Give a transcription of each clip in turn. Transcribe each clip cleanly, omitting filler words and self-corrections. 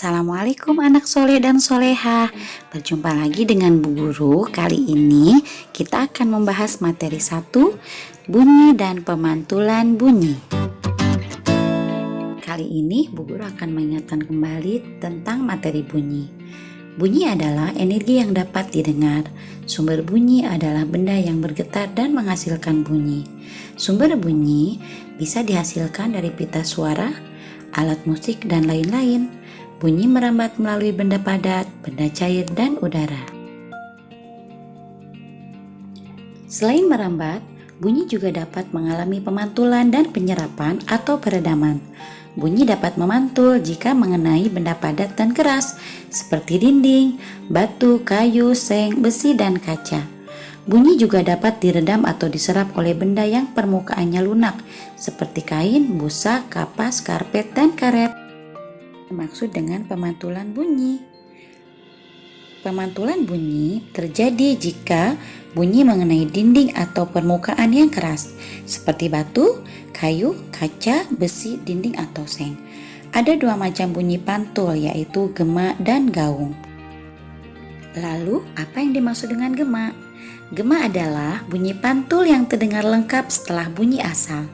Assalamualaikum anak soleh dan soleha. Berjumpa lagi dengan Bu Guru. Kali ini kita akan membahas materi 1, bunyi dan pemantulan bunyi. Kali ini Bu Guru akan mengingatkan kembali tentang materi bunyi. Bunyi adalah energi yang dapat didengar. Sumber bunyi adalah benda yang bergetar dan menghasilkan bunyi. Sumber bunyi bisa dihasilkan dari pita suara, alat musik, dan lain-lain. Bunyi merambat melalui benda padat, benda cair, dan udara. Selain merambat, bunyi juga dapat mengalami pemantulan dan penyerapan atau peredaman. Bunyi dapat memantul jika mengenai benda padat dan keras, seperti dinding, batu, kayu, seng, besi, dan kaca. Bunyi juga dapat diredam atau diserap oleh benda yang permukaannya lunak, seperti kain, busa, kapas, karpet, dan karet. Maksud dengan pemantulan bunyi. Pemantulan bunyi terjadi jika bunyi mengenai dinding atau permukaan yang keras, seperti batu, kayu, kaca, besi, dinding, atau seng. Ada dua macam bunyi pantul, yaitu gema dan gaung. Lalu, apa yang dimaksud dengan gema? Gema adalah bunyi pantul yang terdengar lengkap setelah bunyi asal.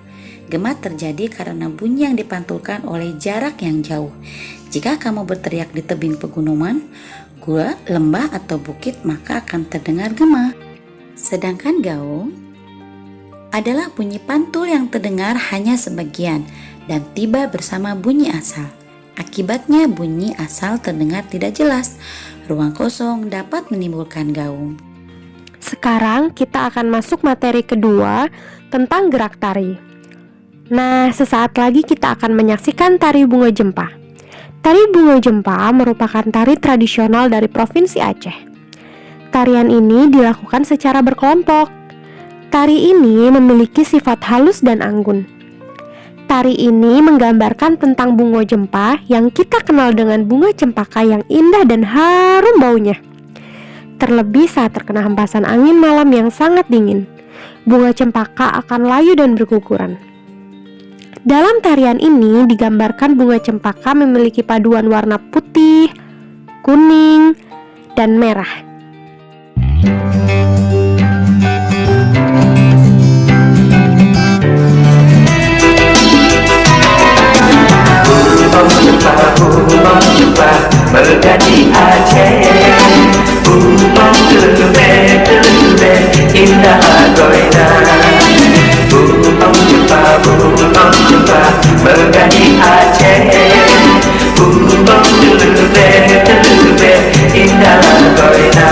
Gema terjadi karena bunyi yang dipantulkan oleh jarak yang jauh. Jika kamu berteriak di tebing pegunungan, gua, lembah, atau bukit, maka akan terdengar gema. Sedangkan gaung adalah bunyi pantul yang terdengar hanya sebagian dan tiba bersama bunyi asal. Akibatnya bunyi asal terdengar tidak jelas. Ruang kosong dapat menimbulkan gaung. Sekarang kita akan masuk materi kedua tentang gerak tari. Nah, sesaat lagi kita akan menyaksikan tari bunga jempa. Tari bunga jempa merupakan tari tradisional dari Provinsi Aceh. Tarian ini dilakukan secara berkelompok. Tari ini memiliki sifat halus dan anggun. Tari ini menggambarkan tentang bunga jempa yang kita kenal dengan bunga cempaka yang indah dan harum baunya. Terlebih saat terkena hempasan angin malam yang sangat dingin, bunga cempaka akan layu dan berguguran. Dalam tarian ini digambarkan bunga cempaka memiliki paduan warna putih, kuning, dan merah. Bunga jempa berganti Aceh, bunga gelebe indah goina. Bunga jempa berganti Aceh, bunga gelebe indah goina.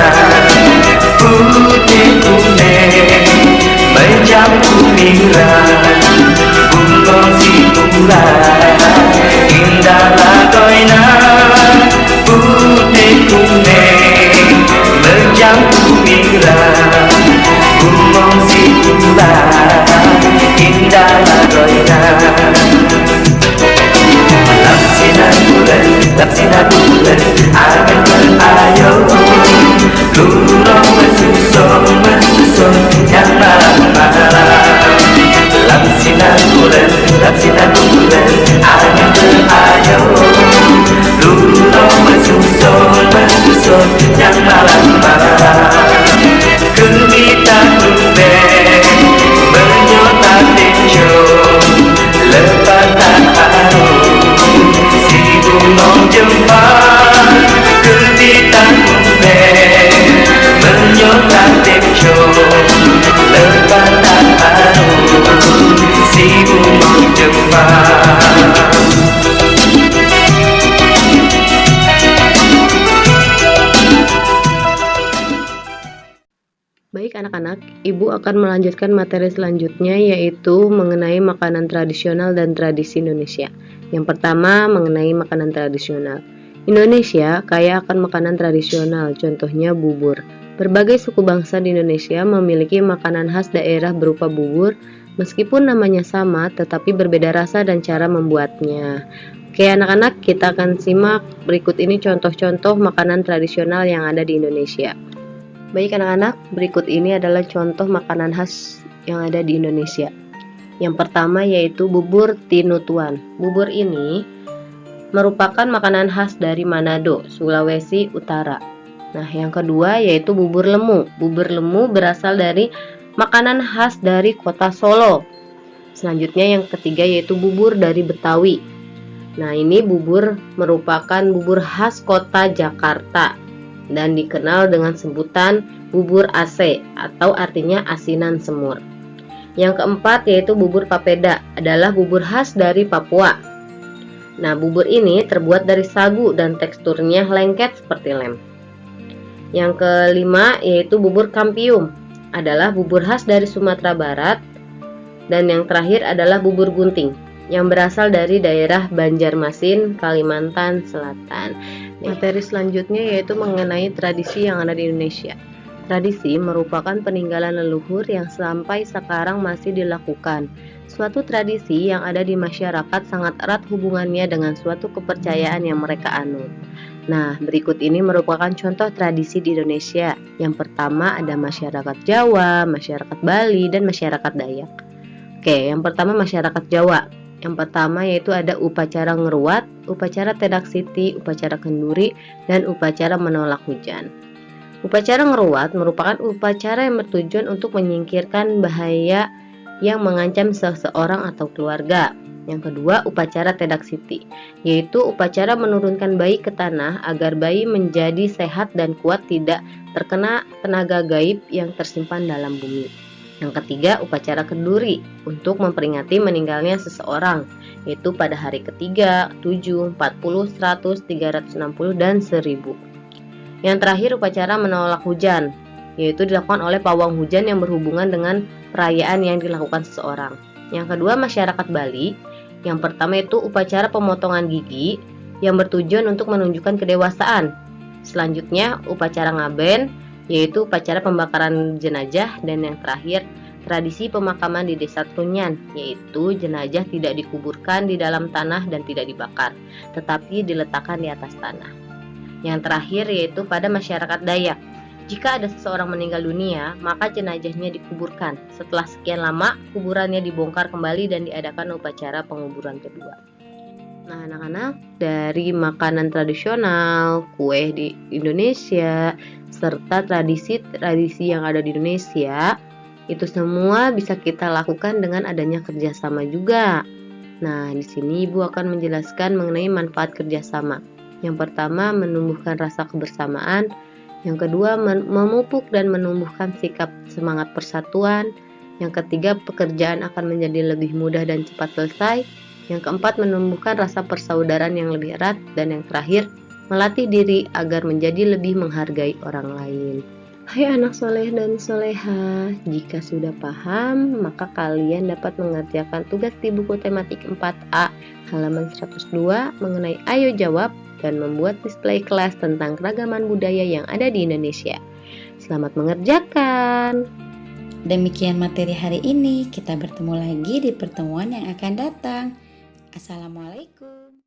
Putih kuning mencampur merah, bunga si bulan indahlah goina. Putih kuning mencampur merah, bunga si bulan indahlah goina. Laksina bulan angin berayo, lurong mesusun yang malam-malam. Laksina bulan angin berayo, lurong mesusun yang malam-malam. Gemitan rubek menyotak tinjo, lepatan harum si bunga jempa. Gemitan rubek menyotak tinjo, lepatan harum si bunga jempa. Baik anak-anak, Ibu akan melanjutkan materi selanjutnya, yaitu mengenai makanan tradisional dan tradisi Indonesia. Yang pertama, mengenai makanan tradisional. Indonesia kaya akan makanan tradisional, contohnya bubur. Berbagai suku bangsa di Indonesia memiliki makanan khas daerah berupa bubur. Meskipun namanya sama, tetapi berbeda rasa dan cara membuatnya. Oke anak-anak, kita akan simak berikut ini contoh-contoh makanan tradisional yang ada di Indonesia. Baik anak-anak, berikut ini adalah contoh makanan khas yang ada di Indonesia. Yang pertama yaitu bubur tinutuan. Bubur ini merupakan makanan khas dari Manado, Sulawesi Utara. Nah, yang kedua yaitu bubur lemu. Bubur lemu berasal dari makanan khas dari kota Solo. Selanjutnya yang ketiga yaitu bubur dari Betawi. Nah, ini bubur merupakan bubur khas kota Jakarta dan dikenal dengan sebutan bubur AC atau artinya asinan semur. Yang keempat yaitu bubur papeda, adalah bubur khas dari Papua. Nah, bubur ini terbuat dari sagu dan teksturnya lengket seperti lem. Yang kelima yaitu bubur kampium, adalah bubur khas dari Sumatera Barat. Dan yang terakhir adalah bubur gunting yang berasal dari daerah Banjarmasin, Kalimantan Selatan. Materi selanjutnya yaitu mengenai tradisi yang ada di Indonesia. Tradisi merupakan peninggalan leluhur yang sampai sekarang masih dilakukan. Suatu tradisi yang ada di masyarakat sangat erat hubungannya dengan suatu kepercayaan yang mereka anut. Nah, berikut ini merupakan contoh tradisi di Indonesia. Yang pertama ada masyarakat Jawa, masyarakat Bali, dan masyarakat Dayak. Oke, yang pertama masyarakat Jawa. Yang pertama yaitu ada upacara ngeruat, upacara tedak siti, upacara kenduri, dan upacara menolak hujan. Upacara ngeruat merupakan upacara yang bertujuan untuk menyingkirkan bahaya yang mengancam seseorang atau keluarga. Yang kedua, upacara tedak siti, yaitu upacara menurunkan bayi ke tanah agar bayi menjadi sehat dan kuat, tidak terkena tenaga gaib yang tersimpan dalam bumi. Yang ketiga, upacara kenduri, untuk memperingati meninggalnya seseorang, yaitu pada hari ketiga, 7, 40, 100, 360, dan 1000. Yang terakhir, upacara menolak hujan, yaitu dilakukan oleh pawang hujan yang berhubungan dengan perayaan yang dilakukan seseorang. Yang kedua, masyarakat Bali. Yang pertama itu upacara pemotongan gigi yang bertujuan untuk menunjukkan kedewasaan. Selanjutnya, upacara ngaben, yaitu upacara pembakaran jenazah. Dan yang terakhir, tradisi pemakaman di desa Trunyan, yaitu jenazah tidak dikuburkan di dalam tanah dan tidak dibakar, tetapi diletakkan di atas tanah. Yang terakhir yaitu pada masyarakat Dayak. Jika ada seseorang meninggal dunia, maka jenazahnya dikuburkan. Setelah sekian lama, kuburannya dibongkar kembali dan diadakan upacara penguburan kedua. Nah, anak-anak, dari makanan tradisional, kue di Indonesia, serta tradisi-tradisi yang ada di Indonesia, itu semua bisa kita lakukan dengan adanya kerjasama juga. Nah, di sini Ibu akan menjelaskan mengenai manfaat kerjasama. Yang pertama, menumbuhkan rasa kebersamaan. Yang kedua, memupuk dan menumbuhkan sikap semangat persatuan. Yang ketiga, pekerjaan akan menjadi lebih mudah dan cepat selesai. Yang keempat, menumbuhkan rasa persaudaraan yang lebih erat. Dan yang terakhir, melatih diri agar menjadi lebih menghargai orang lain. Hai anak soleh dan soleha, jika sudah paham, maka kalian dapat mengerjakan tugas di buku tematik 4A halaman 102 mengenai Ayo Jawab dan membuat display kelas tentang keragaman budaya yang ada di Indonesia. Selamat mengerjakan. Demikian materi hari ini, kita bertemu lagi di pertemuan yang akan datang. Assalamualaikum.